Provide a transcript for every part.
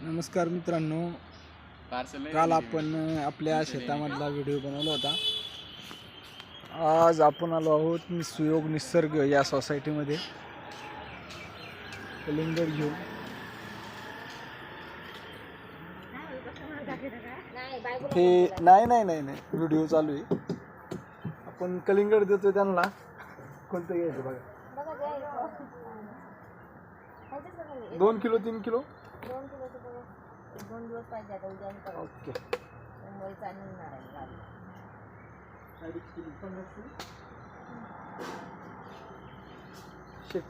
नमस्कार मित्रांनो, काल आपण आपल्या शेतामधला व्हिडिओ बनवला होता. आज आपण आलो आहोत सुयोग निसर्ग या सोसायटीमध्ये कलिंगड घेऊन. हे नाही व्हिडिओ चालू आहे. आपण कलिंगड देतोय त्यांना. कोणतं घ्यायचं बघा. 2 किलो 3 किलो 2 दिवस पाहिजे आता उद्या. ओके.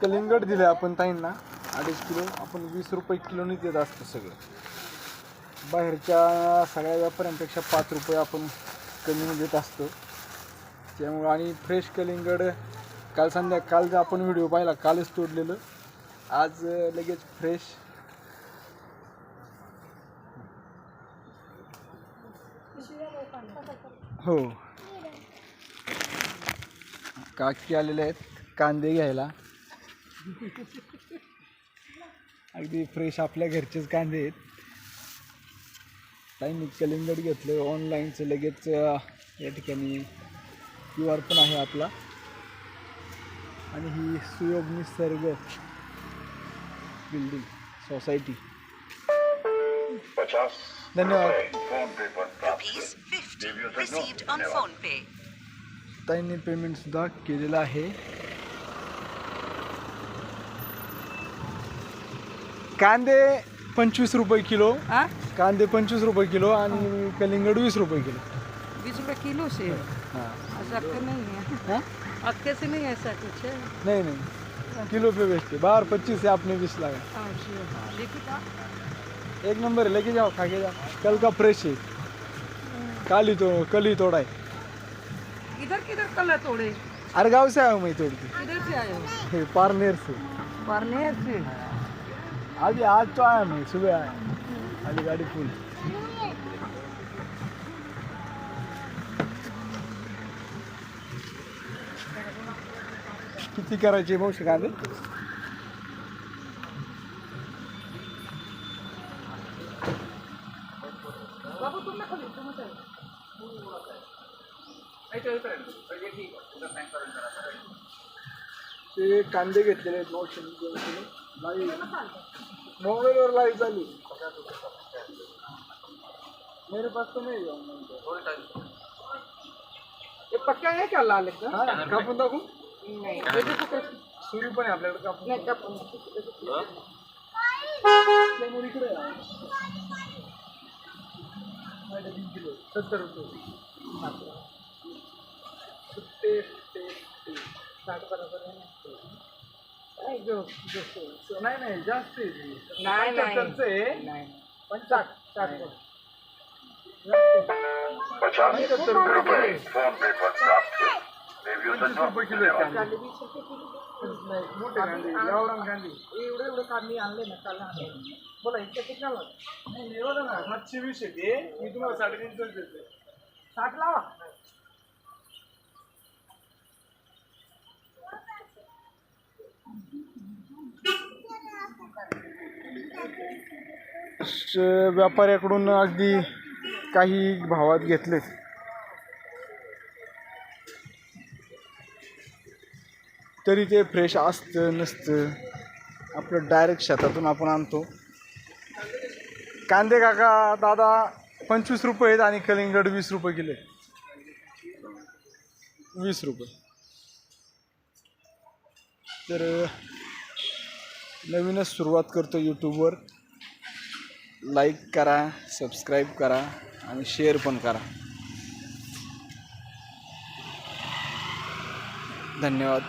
कलिंगड दिले आपण ताईंना 2.5 किलो. आपण 20 रुपये किलोनी देत असतो सगळं. बाहेरच्या सगळ्या व्यापाऱ्यांपेक्षा 5 रुपये आपण कमी देत असतो. त्यामुळे आणि फ्रेश कलिंगड काल आपण व्हिडिओ पाहिला, कालच तोडलेलं, आज लगेच फ्रेश. हो, काकी आलेले आहेत कांदे घ्यायला. अगदी फ्रेश आपल्या घरचेच कांदे आहेत. ताईंनी कलिंगड घेतलं ऑनलाईनचं. लगेच या ठिकाणी QR पण आहे आपला. आणि ही सुयोग निसर्ग बिल्डिंग सोसायटी. धन्यवाद. ताईंनी पेमेंट सुद्धा केलेलं आहे. कांदे 25 रुपये किलो. कांदे 25 रुपये किलो आणि कलिंगड 20 रुपये किलो. 20 रुपये किलो से? हाँ, ऐसा तो नहीं है. अब कैसे नहीं ऐसा कुछ है? नहीं किलो पे बेचते. बाहर 25 से आपने 20 लगा. एक नंबर है, लेके जाओ, खा के जाओ. कल का फ्रेश है. कल ही तोड़ा है. इधर किधर कल तोड़े? अरे गाँव से आया हूँ मैं तोड़ के. किधर से आए हो? पारनेर से. पारनेर से? अभी आज तो आया मैं, सुबह आया. अली गाड़ी फुल. किती करायचे मावशी कांदे? ते कांदे घेतलेले आहेत मावशी 2 किलो. मोबाइल और लाइव चालू. मेरे पास तो नहीं है. ये पक्का है क्या लाल एकदम? हाँ, कापून टाकू. नहीं. सुरी पण आहे आपल्याकडे. कापून नहीं कापून. इकडे 3 किलो 70 रुपये. 60 बरोबर आहे. नाही जास्त आहे. नाही 50 रुपये फोन पे पर प्राप्त. रुपये किलो आहे. मोठे कांदे, गावरान कांदे. एवढे कांदे आणले ना काल. बोला इतक्या किती लावा? नाही बघा ना, 720 आहे. मी तुम्हाला 350 देते. 60 लावा. व्यापाऱ्याकडून अगदी काही भावात घेतले तरी ते फ्रेश असतं नसतं. आपलं डायरेक्ट शेतातून आपण आणतो. कांदे काका दादा 25 रुपये आहेत आणि कलिंगड 20 रुपये किलो. 20 रुपये. तर नवीनच सुरुवात करतो यूट्यूबवर. लाईक करा, सबस्क्राईब करा आणि शेअर पण करा. धन्यवाद.